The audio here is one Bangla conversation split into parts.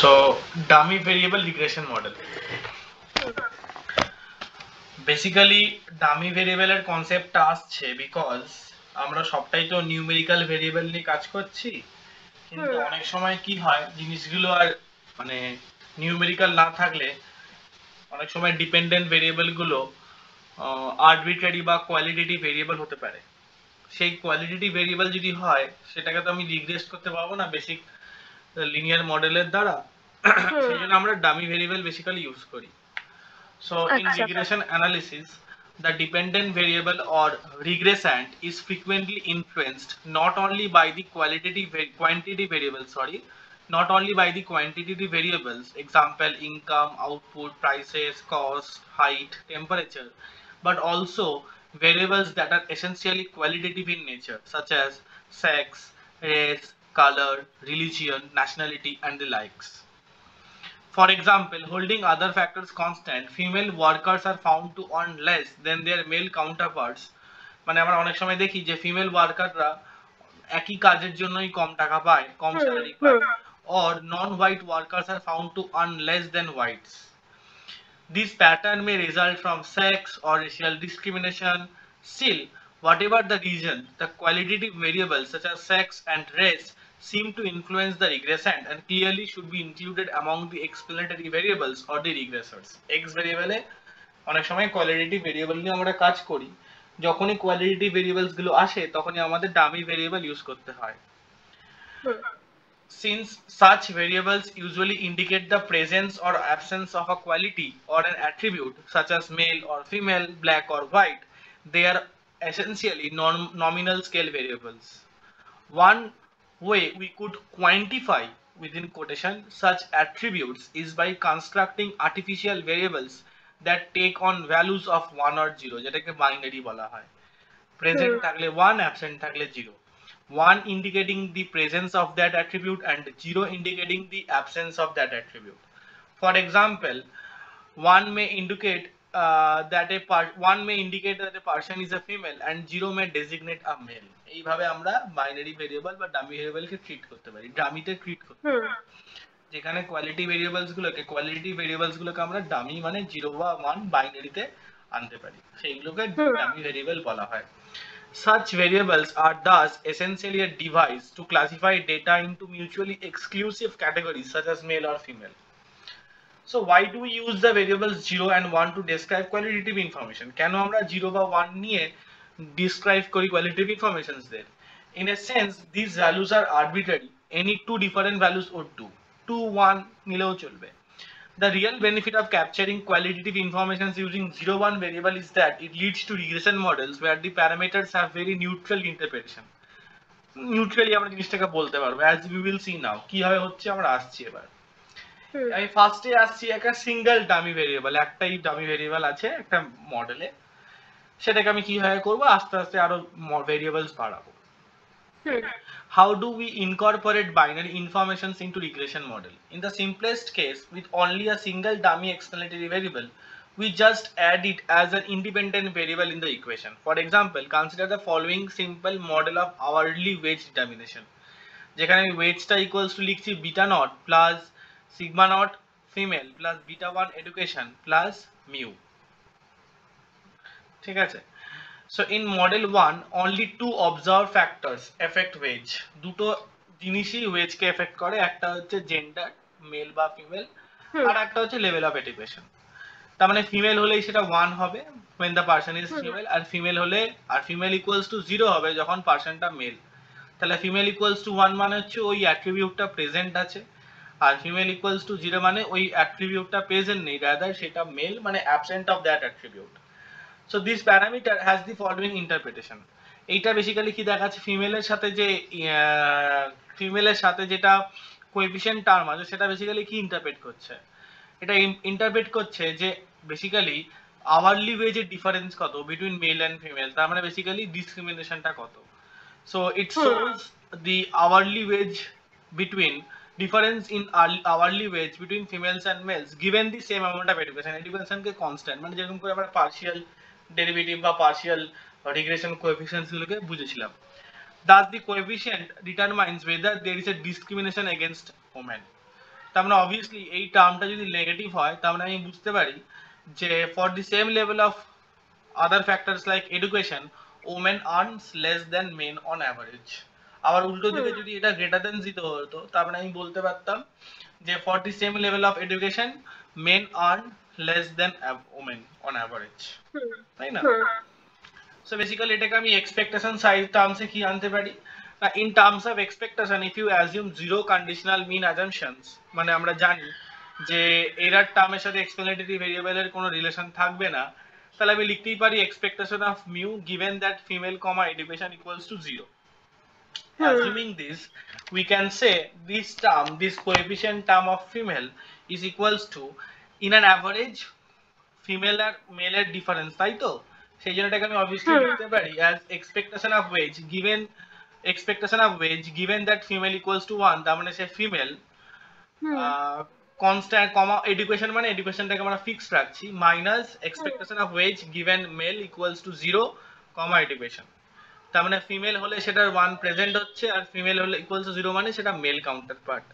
So dummy variable regression model. Basically dummy ভেরিয়েবলের কনসেপ্টটা আসছে বিকজ আমরা সবটাই তো নিউমেরিক্যাল ভেরিয়েবল নিয়ে কাজ করছি, কিন্তু অনেক সময় কি হয় জিনিসগুলো আর মানে নিউমেরিক্যাল না থাকলে অনেক সময় ডিপেন্ডেন্ট ভেরিয়েবল গুলো আরবিট্রারি বা কোয়ালিটেটিভ ভেরিয়েবল হতে পারে। সেই কোয়ালিটেটিভ ভেরিয়েবল যদি হয় সেটাকে তো আমি রিগ্রেস করতে পারবো না বেসিক লিনিয়ার মডেলের দ্বারা, সেই জন্য আমরা ডামি ভেরিয়েবল বেসিক্যালি ইউজ করি। So in regression analysis, the dependent variable or regressant is frequently influenced not only by the quantitative variables, not only by the quantitative variables, example income, output, prices, cost, height, temperature, but also variables that are essentially qualitative in nature, such as sex, race, color, religion, nationality, and the likes. For example, holding other factors constant, female workers are found to earn less than their male counterparts. মানে আমরা অনেক সময় দেখি যে ফিমেল ওয়ার্কাররা একই কাজের জন্যই কম টাকা পায়, কম স্যালারি পায়, or non-white workers are found to earn less than whites. This pattern may result from sex or racial discrimination. Still, whatever the reason, the qualitative variables such as sex and race seem to influence the regressant and clearly should be included among the explanatory variables or the regressors. X variable অনেক সময় কোয়ালিটেটিভ ভেরিয়েবল নিয়ে আমরা কাজ করি, যখনই কোয়ালিটেটিভ ভেরিয়েবলস গুলো আসে তখনই আমাদের ডামি ভেরিয়েবল ইউজ করতে হয়। Since such variables usually indicate the presence or absence of a quality or an attribute such as male or female, black or white, they are essentially nominal scale variables. One way we could quantify within quotation such attributes is by constructing artificial variables that take on values of 1 or 0, যেটাকে বাইনারি বলা হয়। Present থাকলে 1, absent থাকলে 0. 1 indicating the presence of that attribute and 0 indicating the absence of that attribute. For example, 1 may indicate that a person is a female and 0 may designate a male. এইভাবে আমরা বাইনারি ভেরিয়েবল বা ডামি ভেরিয়েবলকে ট্রিট করতে পারি, ডামিতে ট্রিট করতে পারি। যেখানে কোয়ালিটি ভেরিয়েবলস গুলোকে আমরা ডামি মানে 0 বা 1 বাইনারিতে আনতে পারি, সেইগুলোকে ডামি ভেরিয়েবল বলা হয়। Such variables are thus essentially a device to classify data into mutually exclusive categories such as male or female. So why do we use the variables 0 and 1 to describe qualitative information? কেন আমরা 0 বা 1 নিয়ে describe করি qualitative informations there? In a sense, these values are arbitrary. Any two different values would do. 2, 1 নিলেও চলবে। The real benefit of capturing qualitative information using 0-1 variable is that it leads to regression models where the parameters have very neutral interpretation. Neutrally আমরা জিনিসটাকে বলতে পারবো, as we will see now. কিভাবে হচ্ছে আমরা আসছি এবার। আমি ফার্স্টে আসছি একটা সিঙ্গেল ডামি ভেরিয়েবল, একটাই ডামি ভেরিয়েবল আছে একটা মডেলে, সেটাকে আমি কিভাবে করব আস্তে আস্তে আরো ভেরিয়েবলস বাড়াবো। How do we incorporate binary informations into regression model? In the simplest case, with only a single dummy explanatory variable, we just add it as an independent variable in the equation. For example, consider the following simple model of hourly wage determination. যেখানে আমি ওয়েজটা ইকুয়ালস টু লিখছি beta naught plus sigma naught female plus beta 1 education plus mu, ঠিক আছে। So in model 1 only two observed factors affect wage. দুটো জিনিসই wage কে এফেক্ট করে, একটা হচ্ছে জেন্ডার মেল বা ফিমেল, আর একটা হচ্ছে লেভেল অফ এডুকেশন। তার মানে ফিমেল হলেই সেটা 1 হবে when the person is female, আর ফিমেল হলে আর ফিমেল ইকুয়ালস টু 0 হবে যখন পারসনটা মেল। তাহলে ফিমেল ইকুয়ালস টু 1 মানে হচ্ছে ওই অ্যাট্রিবিউটটা প্রেজেন্ট আছে, আর ফিমেল ইকুয়ালস টু 0 মানে ওই অ্যাট্রিবিউটটা প্রেজেন্ট নেই, রাদার সেটা মেল মানে absent of that attribute. So this parameter has the following interpretation. এইটা বেসিক্যালি কি দেখাচ্ছে, ফিমেলের সাথে যেটা কোএফিশিয়েন্ট টার্ম আছে সেটা বেসিক্যালি কি ইন্টারপ্রেট করছে, এটা ইন্টারপ্রেট করছে যে বেসিক্যালি আওয়ারলি ওয়েজের ডিফারেন্স কত বিটুইন মেল এন্ড ফিমেল, তার মানে বেসিক্যালি ডিসক্রিমিনেশনটা কত। So it shows the hourly wage between difference in hourly wage between females and males given the same amount of education K constant, মানে যেরকম করে আমরা পার্শিয়াল ডেরিভেটিভ বা পার্শিয়াল রিগ্রেশন কোএফিশিয়েন্টস গুলোকে বুঝেছিলাম। Thus the coefficient determines whether there is a discrimination against women. তার মানে অবভিয়াসলি এই টার্মটা যদি নেগেটিভ হয় তার মানে আমি বুঝতে পারি যে for the same level of other factors like education women earns less than men on average. আবার উল্টো দিকে যদি এটা গ্রেটার দেন জিরো হতো তার মানে আমি বলতে পারতাম যে for the same level of education men earn less than women on average, তাই না? So basically এটাকে আমি expectation size terms এ কি আনতে পারি? In terms of expectation, if you assume zero conditional mean assumptions, মানে আমরা জানি যে এরার টার্মের সাথে explanatory variable এর কোনো রিলেশন থাকবে না, তাহলে আমি লিখতেই পারি expectation of mu given that female comma education equals to 0. Assuming this, we can say this term, this coefficient term of female is equals to in an average female আর মেলের ডিফারেন্স, তাই তো? সেই জন্য এটাকে আমি অবভিয়াসলি লিখতে পারি as expectation of wage given that female equals to 1, তার মানে সে ফিমেল কনস্ট্যান্ট কমা এডুকেশন, মানে এডুকেশনটাকে আমরা ফিক্সড রাখছি, minus expectation of wage given male equals to 0 comma education. তার মানে ফিমেল হলে সেটার 1 প্রেজেন্ট হচ্ছে আর ফিমেল হলে ইকুয়ালস টু 0 মানে সেটা male counter part.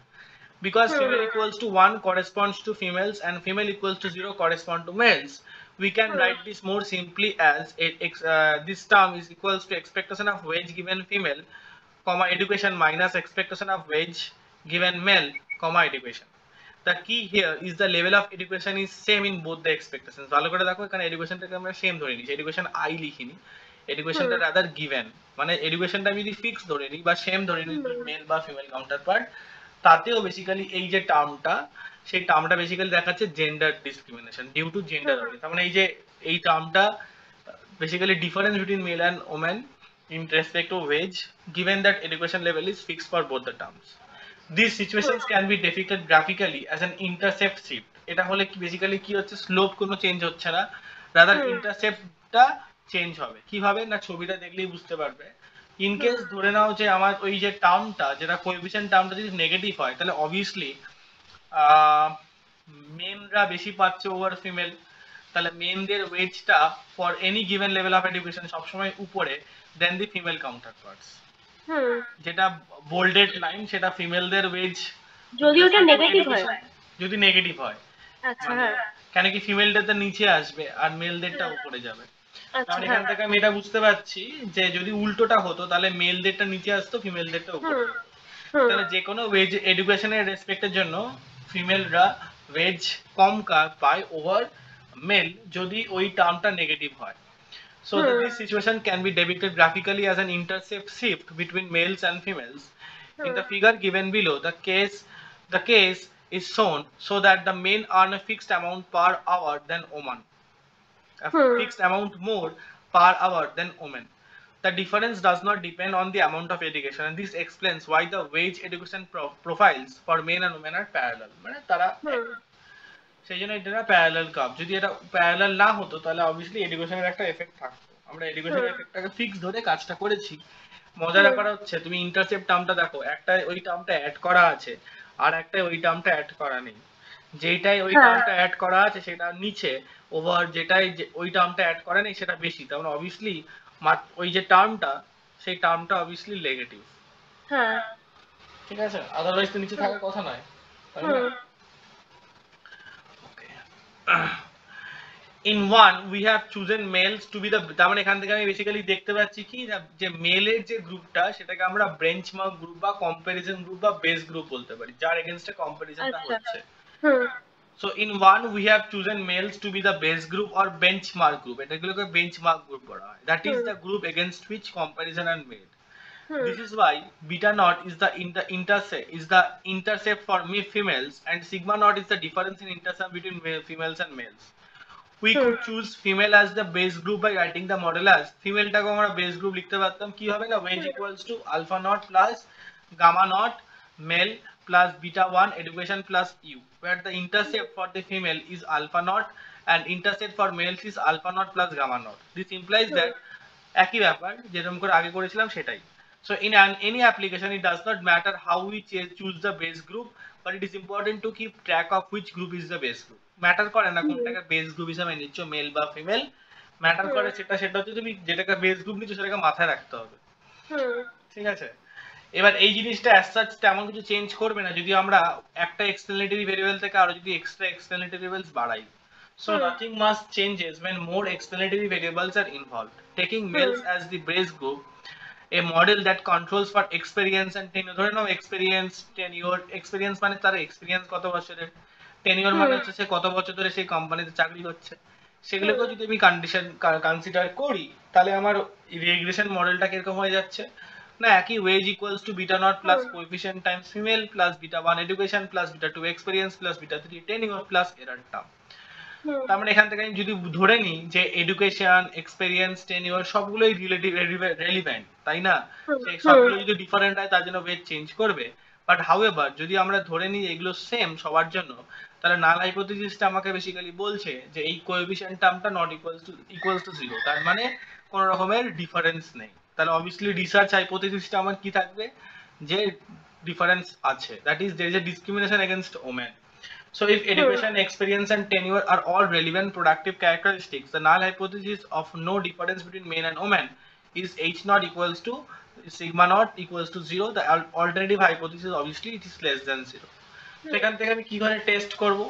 Because female equals to 1 corresponds to females and female equals to 0 correspond to males, we can write this more simply as this term is equals to expectation of wage given female, comma education minus expectation of wage given male, comma education. The key here is the level of education is same in both the expectations. ভালো করে দেখো এখানে এডুকেশনটাকে আমরা সেম ধরে নিয়েছি, এডুকেশন আই লিখিনি, এডুকেশনটা রাদার গিভেন, মানে এডুকেশনটা আমি যদি ফিক্স ধরে নিই বা সেম ধরে নিই মেল বা ফিমেল কাউন্টার পার্ট, তাতেও বেসিক্যালি এই যে টার্মটা, সেই টার্মটা বেসিক্যালি দেখাচ্ছে gender discrimination due to gender. তার মানে এই যে এই টার্মটা basically difference between male and women in respect to wage given that education level is fixed for both the terms. These situations can be depicted graphically as an intercept shift. এটা হলে কি বেসিক্যালি কি হচ্ছে, স্লোপ কোনো চেঞ্জ হচ্ছে না, রাদার ইন্টারসেপ্টটা চেঞ্জ হবে। কিভাবে না, ছবিটা দেখলেই বুঝতে পারবে। ইন কেস ধরে নাও যে আমার ওই যে টার্মটা, যেটা কোএফিশিয়েন্ট টার্মটা যদি নেগেটিভ হয়, তাহলে অবভিয়াসলি মেনরা বেশি পাচ্ছে ওভার ফিমেল, তাহলে মেনদের ওয়েজটা for any given level of education সবসময় উপরে দেন দি ফিমেল কাউন্টারপার্টস। যেটা বোল্ডেড লাইন সেটা ফিমেলদের ওয়েজ যদি ওটা নেগেটিভ হয়, যদি নেগেটিভ হয়, আচ্ছা কেন কি ফিমেলদের নিচে আসবে আর মেলদেরটা উপরে যাবে। কারণ এখান থেকে আমি এটা বুঝতে পারছি যে যদি উল্টোটা হতো তাহলে মেলদেরটা নিচে আসতো, ফিমেলদেরটা উপরে। তাহলে যে কোনো ওয়েজ এডুকেশনের রেসপেক্টের জন্য ফিমেলরা ওয়েজ কম পায় ওভার মেল যদি ওই টার্মটা নেগেটিভ হয়। So this situation can be depicted graphically as an intercept shift between males and females. In the figure given below, the case is shown so that the men earn a fixed amount per hour than women, a fixed amount more per hour than women. The difference does not depend on the amount of education, and this explains why the wage education profiles for men and women are parallel. মানে তারা সেই জন্য এটা প্যারালাল কার্ভ। যদি এটা প্যারালাল না হতো তাহলে অবভিয়াসলি এডুকেশনের একটা এফেক্ট থাকতো। আমরা এডুকেশনের এফেক্টটাকে ফিক্স ধরে কাজটা করেছি। মজার ব্যাপার হচ্ছে তুমি ইন্টারসেপ্ট টার্মটা দেখো, একটা ওই টার্মটা অ্যাড করা আছে আর একটা ওই টার্মটা অ্যাড করা নেই। যেটাই ওই টার্মটা অ্যাড করা আছে সেটা নিচে ওভার, যেটাই ওই টার্মটা অ্যাড করা নেই সেটা বেশি। তার মানে অবভিয়াসলি ওই যে টার্মটা, সেই টার্মটা অবভিয়াসলি নেগেটিভ। হ্যাঁ ঠিক আছে, আদারওয়াইজ তো নিচে থাকার কথা নয়, তাই না? In one we have chosen males to be the, তার মানে এখান থেকে আমি বেসিক্যালি দেখতে পাচ্ছি কি যে মেলের যে গ্রুপটা সেটাকে আমরা বেঞ্চমার্ক গ্রুপ বা কম্পারিজন গ্রুপ বা বেস গ্রুপ বলতে পারি, যার এগেইনস্টে কম্পারিজনটা হচ্ছে। So in one we have chosen males to be the base group or benchmark group. এটাগুলোকে benchmark group বলা হয়, that is the group against which comparison are made. This is why beta naught is the intercept for females and sigma naught is the difference in intercept between females and males. We could choose female as the base group by writing the model as female টাকে আমরা base group লিখতে পারতাম কি হবে না, wage equals to alpha naught plus gamma naught male plus beta 1 education plus u, where the intercept for the female is alpha naught and intercept for males is alpha naught plus gamma naught. This implies that একই ব্যাপার যেরকম করে আগে করেছিলাম সেটাই। So in any application it does not matter how we choose the base group, but it is important to keep track of which group is the base group. Matter করে না কোনটাকে বেস গ্রুপ হিসেবে নিচ্ছ, মেল বা ফিমেল, ম্যাটার করে সেটা হচ্ছে তুমি যেটাকে বেস গ্রুপ নিচ্ছ সেটাকে মাথায় রাখতে হবে। ঠিক আছে, এবার এই জিনিসটা অ্যাজ সাচ তেমন কিছু চেঞ্জ করবে না যদি আমরা একটা এক্সপ্লেনেটরি ভেরিয়েবল থেকে আরো যদি এক্সট্রা এক্সপ্লেনেটরি ভেরিয়েবলস বাড়াই। So hmm nothing much changes when more explanatory variables are involved. Taking hmm males as the base group, a model that controls for experience and tenure. ধরে নাও experience, tenure, experience মানে তার experience কত বছরের, tenure মানে হুম হচ্ছে সে কত বছর ধরে সেই কোম্পানিতে চাকরি করছে। সেগুলোকে হুম যদি আমি কন্ডিশন কনসিডার করি তাহলে আমার রিগ্রেশন মডেলটা কিরকম হয়ে যাচ্ছে না, একই wage equals to beta naught plus hmm coefficient times female plus beta 1 education plus beta 2 experience plus beta 3 tenure plus error term. হুম তার মানে এখান থেকে আমি যদি ধরে নিই যে এডুকেশন, এক্সপেরিয়েন্স, টেনিওর সবগুলোই রিলেটিভ রেলিভেন্ট, তাই না? হুম সেই হুম সবগুলো যদি ডিফারেন্ট হয় তার জন্য ওয়েট চেঞ্জ করবে। বাট হাউএভার যদি আমরা ধরে নিই এগুলো সেম সবার জন্য, তাহলে নাল হাইপোথিসিসটা আমাকে বেসিক্যালি বলছে যে এই কোএফিসিয়েন্ট টার্মটা নট ইকুয়ালস টু 0, তার মানে কোনো রকমের ডিফারেন্স নেই। তাহলে অবভিয়াসলি রিসার্চ হাইপোথিসিসটা আমার কি থাকবে, যে ডিফারেন্স আছে, that is there is a discrimination against women. So if hmm education, experience and tenure are all relevant productive characteristics, the null hypothesis of no difference between men and women is H naught equals to sigma naught equals to 0. The alternative hypothesis obviously it is less than 0. তো হুম এখান থেকে আমি কিভাবে টেস্ট করব,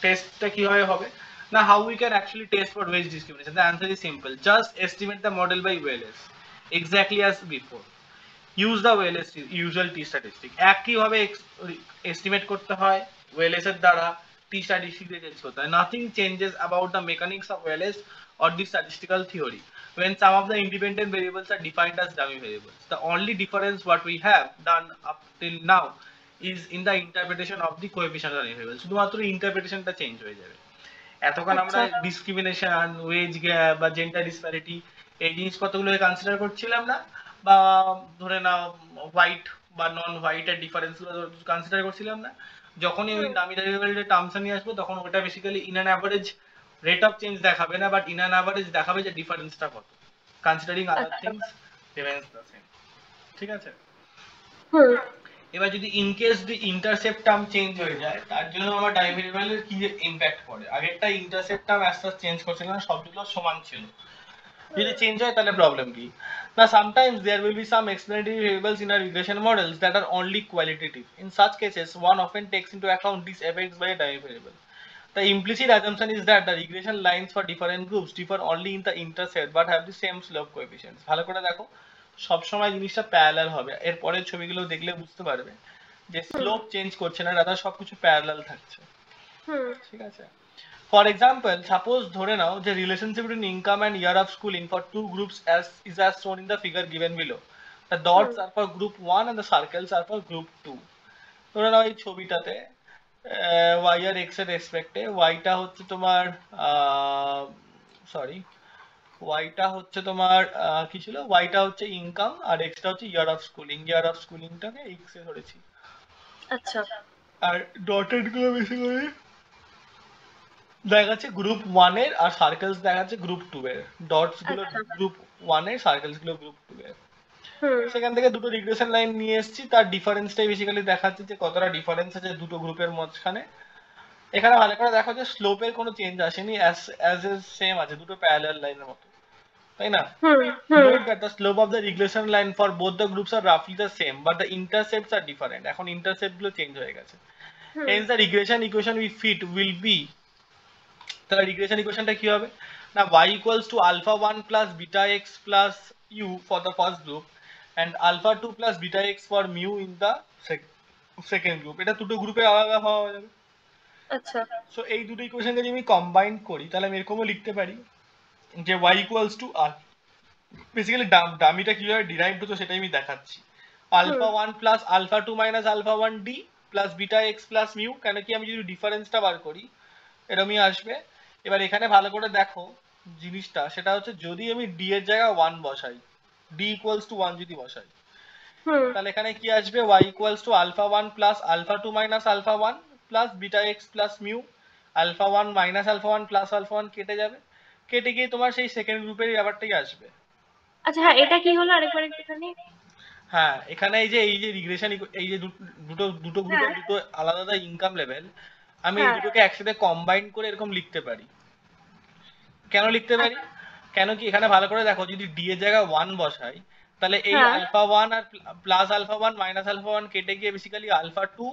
টেস্টটা কিভাবে হবে না, how we can actually test for wage discrimination? The answer is simple, just estimate the model by OLS exactly as before. Use the OLS usual t statistic, একই ভাবে এস্টিমেট করতে হয় OLS এর দ্বারা, t statistic দিয়ে চেঞ্জ করতে হয়। nothing changes about the mechanics of OLS or the statistical theory when some of the independent variables are defined as dummy variables. The only difference what we have done up till now is in the interpretation of the coefficient of the variable, শুধুমাত্র ইন্টারপ্রিটেশনটা চেঞ্জ হয়ে যাবে। এতক্ষণ আমরা আচ্ছা ডিসক্রিমিনেশন, ওয়েজ গ্যাপ বা জেন্ডার ডিসপ্যারিটি এই জিনিসপত্রগুলোকে কনসিডার করছিলাম না, বা ধরে নাও হোয়াইট বা নন হোয়াইট এর ডিফারেন্স গুলো কনসিডার করছিলাম না। যখনই ওই হুম দামি ভেরিয়েবলের টার্মস নিয়ে আসবো তখন ওটা basically in an average rate of change দেখাবে না, বাট ইন অ্যান অ্যাভারেজ দেখাবে যে ডিফারেন্সটা কত, কনসিডারিং আদার আচ্ছা থিংস রিমেইনস দ্য সেম। ঠিক আছে? হুম এবার যদি in case the intercept term change হয়ে যায় তার জন্য আমার টাইম ভেরিয়েবলের কি ইমপ্যাক্ট পড়ে। আগেরটা intercept term as such change করছিল না, সবগুলো সমান ছিল, যদি চেঞ্জ হয় তাহলে প্রবলেম কি না, sometimes there will be some explanatory variables in our regression models that are only qualitative. In such cases one often takes into account these effects by a dummy variable. The implicit assumption is that the regression lines for different groups differ only in the intercept but have the same slope coefficients. ভালো করে দেখো, সব সময় জিনিসটা প্যারালাল হবে, এর পরের ছবিগুলো দেখলে বুঝতে পারবে যে হুম স্লোপ চেঞ্জ করছে না, রাদার সবকিছু প্যারালাল থাকছে। হুম ঠিক আছে? For example, suppose ধরে নাও যে relationship between income and year of schooling for two groups as is as shown in the figure given below. The hmm dots are for group 1 and the circles are for group 2. ধরে নাও এই ছবিটাতে y আর x এর রেসপেক্টে y টা হচ্ছে তোমার সরি y টা হচ্ছে তোমার কি ছিল, y টা হচ্ছে ইনকাম আর x টা হচ্ছে year of schooling, year of স্কুলিংটাকে x এ ধরেছি। আচ্ছা আর ডটেড গুলো বেশি করে দেখাচ্ছে গ্রুপ 1 এর আর সার্কেলস দেখাচ্ছে গ্রুপ 2 এর, ডটস গুলো আচ্ছা গ্রুপ 1 এর, সার্কেলস গুলো গ্রুপ 2 এর। হুম সেখান থেকে দুটো রিগ্রেশন লাইন নিয়ে এসেছি, তার ডিফারেন্সটাই বেসিক্যালি দেখাচ্ছে যে কতটা ডিফারেন্স আছে দুটো গ্রুপের মাঝখানে। এখানে ভালো করে দেখো যে স্লোপের কোনো চেঞ্জ আসেনি, অ্যাজ এ সেম আছে, দুটো প্যারালাল লাইনের মতো, তাই না? হুম হুম Note that the slope of the regression line for both the groups are roughly the same, but the intercepts are different. এখন ইন্টারসেপ্ট গুলো চেঞ্জ হয়ে গেছে। হুম Hence the regression equation we fit will be, তাহলে রিগ্রেশন ইকুয়েশনটা কি হবে না, y equals to alpha 1 plus beta x plus u for the first group and alpha 2 plus beta x for mu in the second group. এটা দুটো গ্রুপে আলাদা হওয়া যাবে। আচ্ছা সো এই দুটো ইকুয়েশনকে যদি আমি কম্বাইন করি তাহলে আমি এরকমও লিখতে পারি যে y equals to r, basically ডামিটা কিভাবে ডিরাইভড হতো সেটাই আমি দেখাচ্ছি, হুম alpha 1 plus alpha 2 minus alpha 1 d plus beta x plus mu, কেন কি আমি যদি ডিফারেন্সটা বার করি এরকমই আসবে। এবার এখানে ভালো করে দেখো জিনিসটা, সেটা হচ্ছে যদি আমি d এর জায়গায় 1 বসাই, d equals to 1 যদি বসাই হুম তাহলে এখানে কি আসবে, y equals to alpha 1 plus alpha 2 minus alpha 1 plus beta x plus mu, alpha 1 minus alpha 1 plus alpha 1 কেটে যাবে, কেটে গিয়ে তোমার সেই সেকেন্ড গ্রুপের ব্যাপারটাই আসবে। আচ্ছা হ্যাঁ এটা কি হলো আরেকবার একটুখানি। হ্যাঁ, এখানে এই যে রিগ্রেশন, এই যে দুটো দুটো গ্রুপের হ্যাঁ দুটো আলাদা আলাদা ইনকাম লেভেল, আমি এই হ্যাঁ দুটোকে একসাথে কম্বাইন করে এরকম লিখতে পারি। কেন লিখতে পারি, কেন কি এখানে ভালো করে দেখো যদি d এর জায়গায় 1 বসাই তাহলে এই হ্যাঁ আলফা 1 আর প্লাস আলফা 1 মাইনাস আলফা 1 কেটে গিয়ে basically alpha 2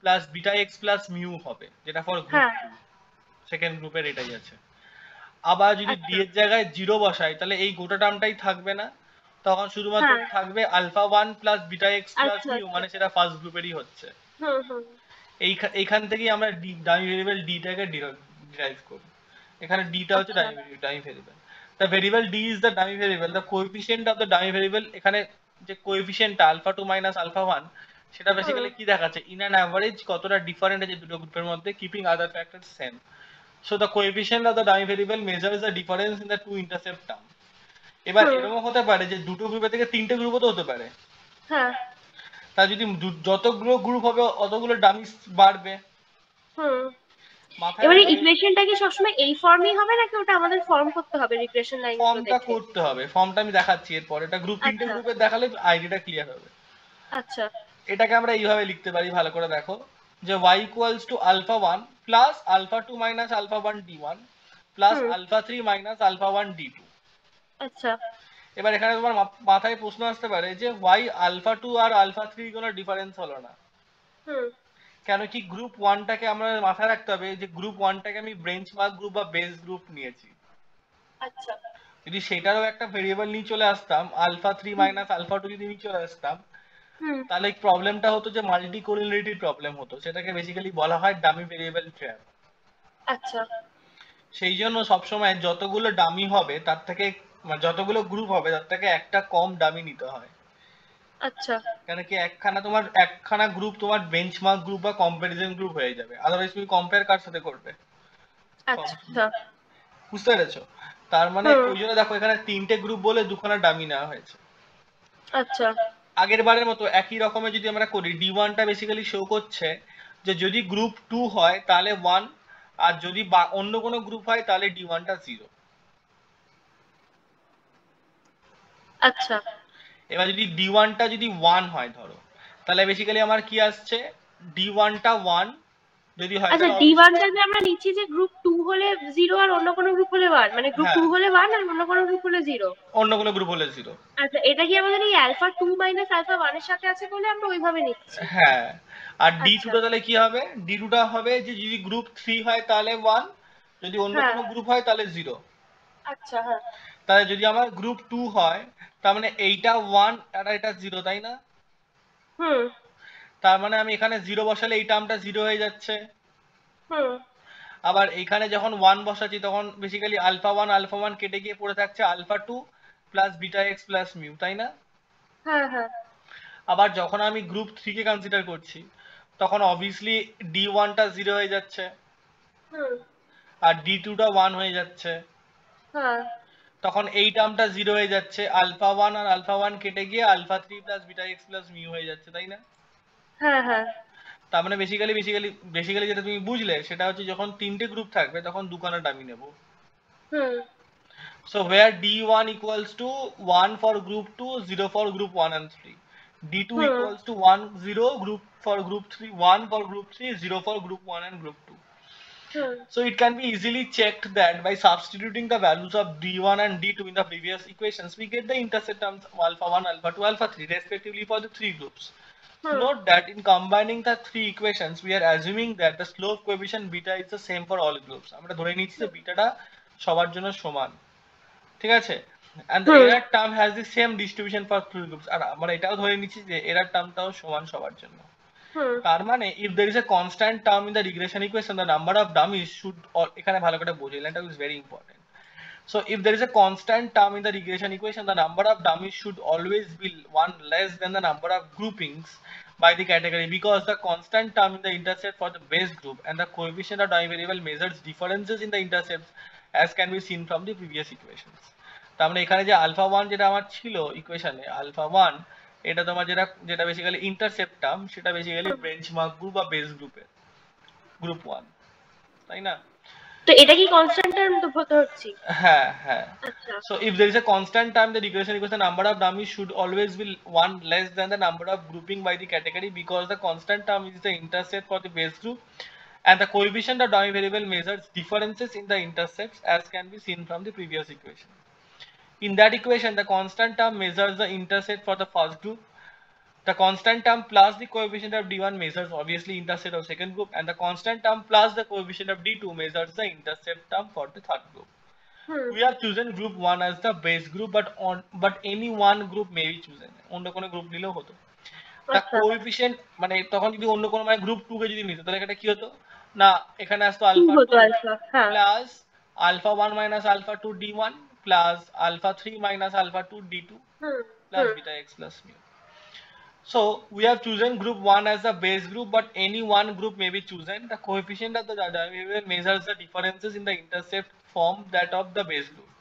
plus beta X plus mu হবে, যেটা ফর গ্রুপ হ্যাঁ 2 সেকেন্ড গ্রুপের এটাই আছে। আবার যদি ডি আচ্ছা এর জায়গায় 0 বসাই তাহলে এই গোটা টার্মটাই থাকবে না, তখন শুধুমাত্র হ্যাঁ থাকবে alpha 1 plus beta X plus আচ্ছা মিউ, আচ্ছা মানে সেটা ফার্স্ট গ্রুপেরই হচ্ছে। হুম এইখান থেকেই আমরা ডামি ভেরিয়েবল ডিটাকে ডিরাইভ করি। এখানে ডিটা হচ্ছে আচ্ছা dummy variable. The variable D is the dummy variable, the coefficient of the dummy variable. এখানে যে কোএফিসিয়েন্টটা আলফা 2 মাইনাস আলফা 1, সেটা হুম বেসিক্যালি কি দেখাচ্ছে, ইন অ্যান অ্যাভারেজ কতটা ডিফারেন্ট আছে দুটো গ্রুপের মধ্যে, keeping other factors same. So the coefficient of the dummy variable measures the difference in the two intercept term. এবার হুম এরকম হতে পারে যে দুটো গ্রুপের থেকে তিনটে গ্রুপও তো হতে পারে। হ্যাঁ তা যদি যতগুলো গ্রুপ হবে অতগুলো ডামি বাড়বে। হুম মাথায় এবারে রাখবে ইকুয়েশনটা কি সবসময় এই ফর্মই হবে নাকি ওটা আমাদের ফর্ম করতে হবে রিগ্রেশন লাইনগুলো ফর্মটা দেখে? করতে হবে, ফর্মটা আমি দেখাচ্ছি এরপর। এটা গ্রুপ তিনটে আচ্ছা গ্রুপের দেখালে আইডিয়াটা ক্লিয়ার হবে। আচ্ছা এটাকে আমরা এইভাবে লিখতে পারি, ভালো করে দেখো, যে y equals to alpha 1 plus alpha 2 minus alpha 1 d1 plus হুম আলফা 3 মাইনাস আলফা 1 d2। আচ্ছা এবার এখানে তোমার মাথায় প্রশ্ন আসতে পারে যে y আলফা 2 আর আলফা 3 কোনো ডিফারেন্স হলো না হুম কেন? কি গ্রুপ 1টাকে আমরা মাথায় রাখতে হবে যে গ্রুপ 1টাকে আমি বেঞ্চমার্ক গ্রুপ বা বেস গ্রুপ নিয়েছি। আচ্ছা যদি সেটারও একটা ভেরিয়েবল নিয়ে চলে আসতাম আলফা 3 হুম মাইনাস আলফা 2 যদি নিয়ে চলে আসতাম, হুম তাহলে প্রবলেমটা হতো যে মাল্টি কোরিলেটিভ প্রবলেম হতো, সেটাকে বেসিক্যালি বলা হয় ডামি ভেরিয়েবল ট্র্যাপ। আচ্ছা সেই জন্য সবসময় যতগুলো ডামি হবে তার থেকে, যতগুলো গ্রুপ হবে তার থেকে একটা কম ডামি নিতে হয়। আচ্ছা কেন কি একখানা গ্রুপ তোমার বেঞ্চমার্ক গ্রুপ বা কম্পারিজন গ্রুপ হয়ে যাবে, আদারওয়াইজ তুমি কম্পেয়ার কার সাথে করবে? আচ্ছা বুঝতে পেরেছো? তার মানে হুম ওই জন্য দেখো এখানে তিনটে গ্রুপ বলে দুখানা ডামি নেওয়া হয়েছে। আচ্ছা আগের বারের মতো একই রকমের যদি আমরা করি, d1টা বেসিক্যালি শো করছে যে যদি গ্রুপ 2 হয় তাহলে 1, আর যদি অন্য কোনো গ্রুপ হয় তাহলে d1টা 0। আচ্ছা এবার যদি d1টা যদি 1 হয় ধরো, তাহলে বেসিক্যালি আমার কি আসছে, d1টা 1 যদি হয় আচ্ছা তাহলে ডি ওয়ানটা যে আমরা নিচ্ছি যে গ্রুপ টু হলে জিরো আর অন্য কোনো গ্রুপ হলে ওয়ান, মানে গ্রুপ টু হ্যাঁ, হলে ওয়ান আর অন্য কোনো গ্রুপ হলে জিরো। অন্য কোনো গ্রুপ হলে 0। আচ্ছা এটা কি আমাদের এই আলফা টু মাইনাস আলফা ওয়ানের সাথে আছে বলে আমরা ওইভাবে নিচ্ছি? হ্যাঁ, আর আচ্ছা d2টা তাহলে কি হবে, d2টা হবে যে যদি গ্রুপ 3 হয় তাহলে 1, যদি অন্য হ্যাঁ কোনো গ্রুপ হয় তাহলে 0। আচ্ছা হ্যাঁ তাহলে যদি আমার গ্রুপ 2 হয় তার মানে এইটা 1 আর এটা 0, তাই না? হুম তার মানে আমি এখানে 0 বসালে এই টার্মটা 0 হয়ে যাচ্ছে। হুম আবার এখানে যখন 1 বসাচ্ছি তখন বেসিক্যালি আলফা 1 আলফা 1 কেটে গিয়ে পড়ে থাকছে alpha 2 plus beta X plus mu, তাই না? হ্যাঁ হ্যাঁ আবার যখন আমি গ্রুপ 3 কে কনসিডার করছি তখন অবভিয়াসলি d1টা 0 হয়ে যাচ্ছে হুম আর d2টা 1 হয়ে যাচ্ছে। হ্যাঁ তখন এই টার্মটা 0 হয়ে যাচ্ছে, আলফা 1 আর আলফা 1 কেটে গিয়ে alpha 3 plus beta X plus mu হয়ে যাচ্ছে, তাই না? হ্যাঁ হ্যাঁ তার মানে বেসিক্যালি যেটা তুমি বুঝলে সেটা হচ্ছে যখন তিনটে গ্রুপ থাকবে তখন দুখানা ডামি নেব। হুম So where d1 equals to 1 for group 2, 0 for group 1 and 3. d2 hmm equals to 1, 0 group for group 3, 1 for group 3, 0 for group 1 and group 2. Hmm So it can be easily checked that by substituting the values of d1 and d2 in the previous equations, we get the intercept terms of alpha 1, alpha 2, alpha 3 respectively for the three groups. Hmm Note that in combining the three equations, we are assuming that the slope coefficient beta is the same for all groups. আমরা ধরে নিচ্ছি যে বিটাটা সবার জন্য সমান, ঠিক আছে? and the hmm error term has the same distribution for three groups, আর আমরা এটাও ধরে নিচ্ছি যে error termটাও সমান সবার জন্য। হুম তার মানে if there is a constant term in the regression equation, the number of dummies should, এখানে ভালো করে বোঝো, এটা is very important. So if there is a constant term in the regression equation, the number of dummies should always be one less than the number of groupings by the category, because the constant term in the intercept for the base group and the coefficient of dummy variable measures differences in the intercepts as can be seen from the previous equations. তার মানে এখানে যে আলফা 1 যেটা আমার ছিল ইকুয়েশনে, আলফা 1 এটা তোমার যেটা বেসিক্যালি ইন্টারসেপ্ট টার্ম, সেটা বেসিক্যালি বেঞ্চমার্ক গ্রুপ বা বেস গ্রুপের গ্রুপ 1, তাই না? তো এটা কি কনস্ট্যান্ট টার্ম তো ধরছি? হ্যাঁ হ্যাঁ। আচ্ছা So if there is a constant term, the regression equation, the number of dummies should always be one less than the number of grouping by the category, because the constant term is the intercept for the base group and the coefficient of dummy variable measures differences in the intercepts as can be seen from the previous equation. In that equation, the constant term measures the intercept for the first group. The constant term plus the coefficient of D1 measures obviously intercept of second group, and the constant term plus the coefficient of D2 measures the intercept term for the third group. We have chosen group 1 as the base group, but any one group may be chosen. অন্য কোনো গ্রুপ নিলেও হতো। The coefficient মানে তখন যদি অন্য কোনো মানে গ্রুপ 2 কে যদি নিত তাহলে এটা কি হতো না এখানে আসতো alpha 2 plus alpha 1 minus alpha 2 d1 plus alpha 3 minus alpha 2 d2 plus beta x plus mu. So we have chosen group 1 as the base group, but any one group may be chosen. The coefficient of the derivative measures the differences in the intercept form that of the base group.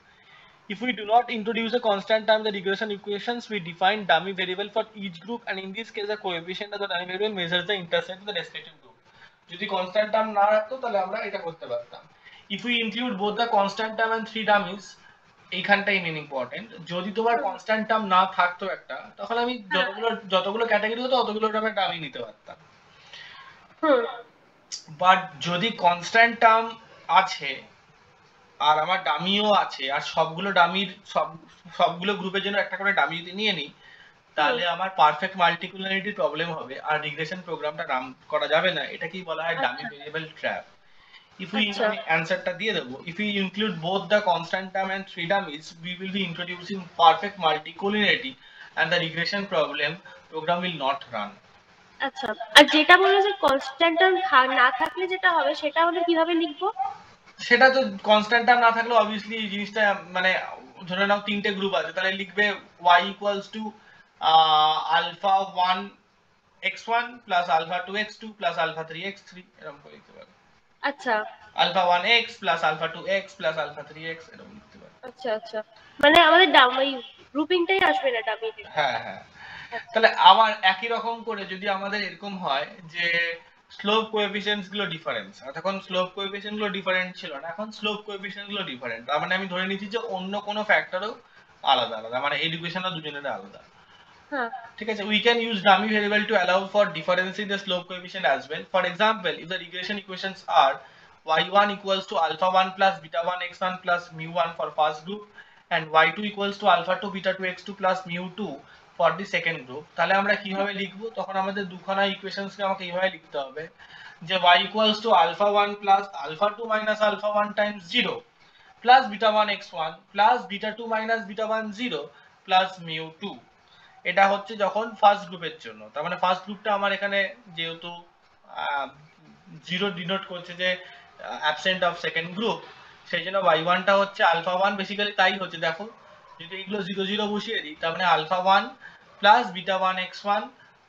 If we do not introduce a constant term in the regression equations, we define dummy variable for each group, and in this case the coefficient of the dummy variable measures the intercept of the respective group. যদি constant term না রাখতো তাহলে আমরা এটা করতে পারতাম। If we include both the constant term and 3 dummies, এইখানটাই মেন ইম্পর্টেন্ট। যদি তোমার কনস্ট্যান্ট টার্ম না থাকতো একটা, তখন আমি যতগুলো ক্যাটাগরি হতো ততগুলো টার্মের দামই নিতে পারতাম। বাট যদি কনস্ট্যান্ট টার্ম আছে আর আমার ডামিও আছে আর সবগুলো ডামির সবগুলো গ্রুপের জন্য একটা করে ডামি যদি নিয়ে নিই তাহলে আমার পারফেক্ট মাল্টিকুলারিটি প্রবলেম হবে আর রিগ্রেশন প্রোগ্রামটা রান করা যাবে না। এটাকেই বলা হয় dummy variable trap. If we answer ta diye debo, if we include both the constant term and 3 dummies, we will be introducing perfect multicollinearity and the regression program will not run. আচ্ছা, আর যেটা বললো যে কনস্ট্যান্ট টার্ম না থাকলে যেটা হবে সেটা হলে কিভাবে লিখবো? সেটা তো কনস্ট্যান্ট টার্ম না থাকলে obviously এই জিনিসটা মানে ধরে নাও তিনটে গ্রুপ আছে তাহলে লিখবে y equals to alpha 1 x1 plus alpha 2 x2 plus alpha 3 x3 এরকম করে লিখতে পারো। আচ্ছা, alpha 1x plus alpha 2x plus alpha 3x এরকম লিখতে পারো। আচ্ছা আচ্ছা, মানে আমাদের ডামি গ্রুপিংটাই আসবে না ডামিতে। হ্যাঁ হ্যাঁ, তাহলে আবার একই রকম করে যদি আমাদের এরকম হয় যে স্লোপ কোএফিসিয়েন্টস গুলো ডিফারেন্ট, তখন স্লোপ কোএফিসিয়েন্ট গুলো ডিফারেন্ট ছিল না, এখন স্লোপ কোএফিসিয়েন্ট গুলো ডিফারেন্ট, তার মানে আমি ধরে নিচ্ছি যে অন্য কোনো ফ্যাক্টরও আলাদা আলাদা, মানে এডুকেশনও দুজনের আলাদা। ঠিক আছে, we can use dummy variable to allow for difference in the slope coefficient as well. For example, if the regression equations are y1 equals to alpha 1 plus beta 1 x1 plus mu 1 for first group and y2 equals to alpha 2 beta 2 x2 plus mu 2 for the second group, তাহলে আমরা কিভাবে লিখবো? তখন আমাদের দুখানা ইকুয়েশনস কে আমাকে এইভাবে লিখতে হবে যে y equals to alpha 1 plus alpha 2 minus alpha 1 times 0 plus beta 1 x1 plus beta 2 minus beta 1 0 plus mu 2। এটা হচ্ছে যখন ফার্স্ট গ্রুপের জন্য, তার মানে ফার্স্ট গ্রুপটা আমার এখানে যেহেতু 0 ডিনোট করছে যে অ্যাবসেন্ট অফ সেকেন্ড গ্রুপ, সেই জন্য y1 টা হচ্ছে আলফা 1, বেসিক্যালি তাই হচ্ছে। দেখো যদি এগুলো 0 0 বসিয়ে দিই তার মানে alpha 1 plus beta 1 x1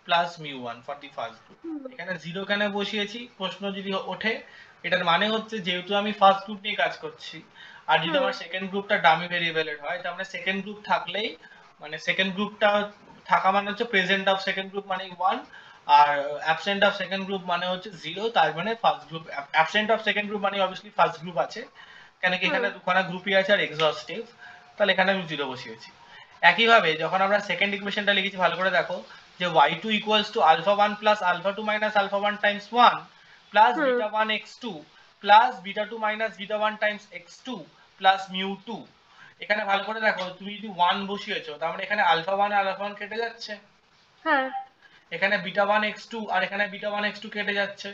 plus mu 1 for the first group. এখানে 0 কেন বসিয়েছি প্রশ্ন যদি ওঠে, এটার মানে হচ্ছে যেহেতু আমি ফার্স্ট গ্রুপ নিয়ে কাজ করছি আর যদি আমার সেকেন্ড গ্রুপটা ডামি ভেরিয়েবলের হয় তার মানে সেকেন্ড গ্রুপ থাকলেই, মানে সেকেন্ড গ্রুপটা থাকা মানে হচ্ছে প্রেজেন্ট অফ সেকেন্ড গ্রুপ মানে 1 are absent of second group মানে হচ্ছে 0, তার মানে first group absent of second group মানে অবভিয়াসলি ফার্স্ট গ্রুপ আছে, কেন কি এখানে দুখানা গ্রুপই আছে আর এক্সহস্টিভ, তাহলে এখানে আমি 0 বসিয়েছি। একই ভাবে যখন আমরা সেকেন্ড ইকুয়েশনটা লিখেছি ভালো করে দেখো যে y2 equals to alpha 1 plus alpha 2 minus alpha 1 times 1 plus beta 1 x2 plus beta 2 minus beta 1 times x2 plus mu 2। এখানে ভালো করে দেখো তুমি যদি 1 বসিয়েছো তার মানে এখানে আলফা 1 আর আলফা 1 কেটে যাচ্ছে, হ্যাঁ, এখানে বিটা 1 x2 আর এখানে বিটা 1 x2 কেটে যাচ্ছে,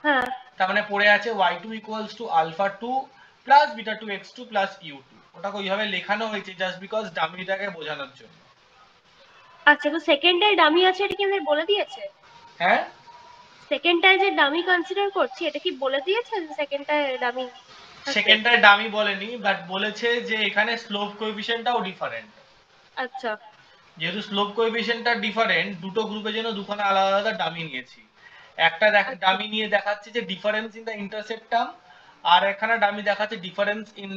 হ্যাঁ, তার মানে পড়ে আছে y2 equals to alpha 2 plus beta 2 x2 plus u2। ওটাকে ওইভাবে লেখানো হয়েছে জাস্ট বিকজ ডামিটাকে বোঝানোর জন্য। আচ্ছা, তো সেকেন্ডটাই ডামি আছে এটা কি আমাদের বলে দিয়েছে? হ্যাঁ, সেকেন্ডটাই যে ডামি কনসিডার করছি এটা কি বলে দিয়েছে যে সেকেন্ডটাই ডামি? সেকেন্ডটাই ডামি বলেনি, বাট বলেছে যে এখানে স্লোপ কোএফিসিয়েন্টটাও ডিফারেন্ট। আচ্ছা, যেহেতু স্লোপ কোএফিসিয়েন্টটা ডিফারেন্ট, দুটো গ্রুপের জন্য দুখানা আলাদা আলাদা ডামি নিয়েছি। একটা ডামি নিয়ে দেখাচ্ছে যে difference in the intercept term, আর এখানে ডামি দেখাচ্ছে ডিফারেন্স ইন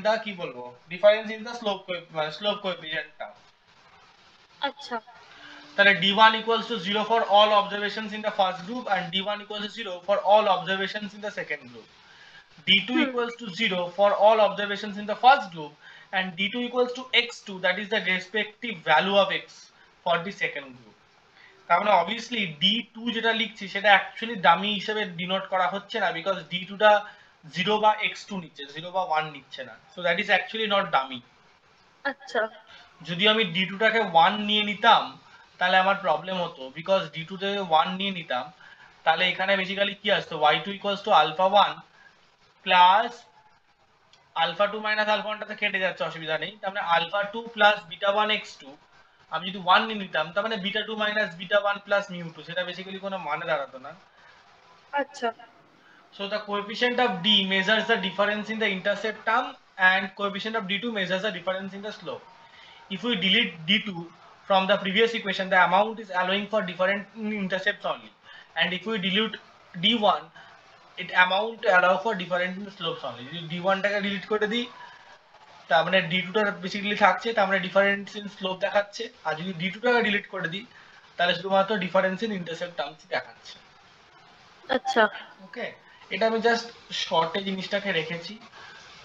দা কি বলবো, difference in the slope coefficient term. আচ্ছা, তাহলে d1 equals to 0 for all observations in the first group and d1 equals to 0 for all observations in the second group. d2 equals to 0 for all observations in the first group and d2 equals to x2, that is the respective value of x for the second group. তার মানে obviously d2 যেটা লিখছি সেটা অ্যাকচুয়ালি ডামি হিসেবে ডিনোট করা হচ্ছে না, বিকজ d2 টা 0 বা x2 নিচ্ছে, 0 বা 1 নিচ্ছে না। So that is actually not dummy. আচ্ছা যদি আমি d2 টাকে 1 নিয়ে নিতাম তাহলে আমার প্রবলেম হতো, বিকজ d2 থেকে 1 নিয়ে নিতাম তাহলে এখানে বেসিক্যালি কি আসতো, y2 equals to alpha 1 plus alpha 2 minus alpha 1 টাতে কেটে যাচ্ছে, অসুবিধা নেই। তার মানে আলফা 2 প্লাস বিটা 1 x2, আমি যদি 1 নিয়ে নিতাম তার মানে beta 2 minus beta 1 plus mu 2, সেটা বেসিক্যালি কোনো মানে দাঁড়াতো না। আচ্ছা So the coefficient of d measures the difference in the intercept term and coefficient of d2 measures the difference in the slope. If we delete d2 from the previous equation, the amount is allowing for different intercepts only, and if we delete d1, it amount allow for different slopes only. যদি d1 টাকে delete করে দিই তার মানে d2 টা বেসিক্যালি থাকছে, তার মানে ডিফারেন্স ইন স্লোপ দেখাচ্ছে। আর যদি d2 টাকে ডিলিট করে দিই তাহলে শুধুমাত্র ডিফারেন্স ইন ইন্টারসেপ্ট টার্মস দেখাচ্ছে। আচ্ছা ওকে, এটা আমি জাস্ট শর্টে জিনিসটাকে রেখেছি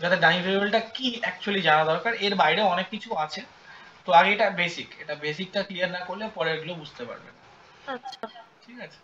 যাতে ডামি ভেরিয়েবলটা কি অ্যাকচুয়ালি জানা দরকার, এর বাইরে অনেক কিছু আছে। তো আগে এটা বেসিকটা ক্লিয়ার না করলে পরে এগুলো বুঝতে পারবেন। আচ্ছা ঠিক আছে।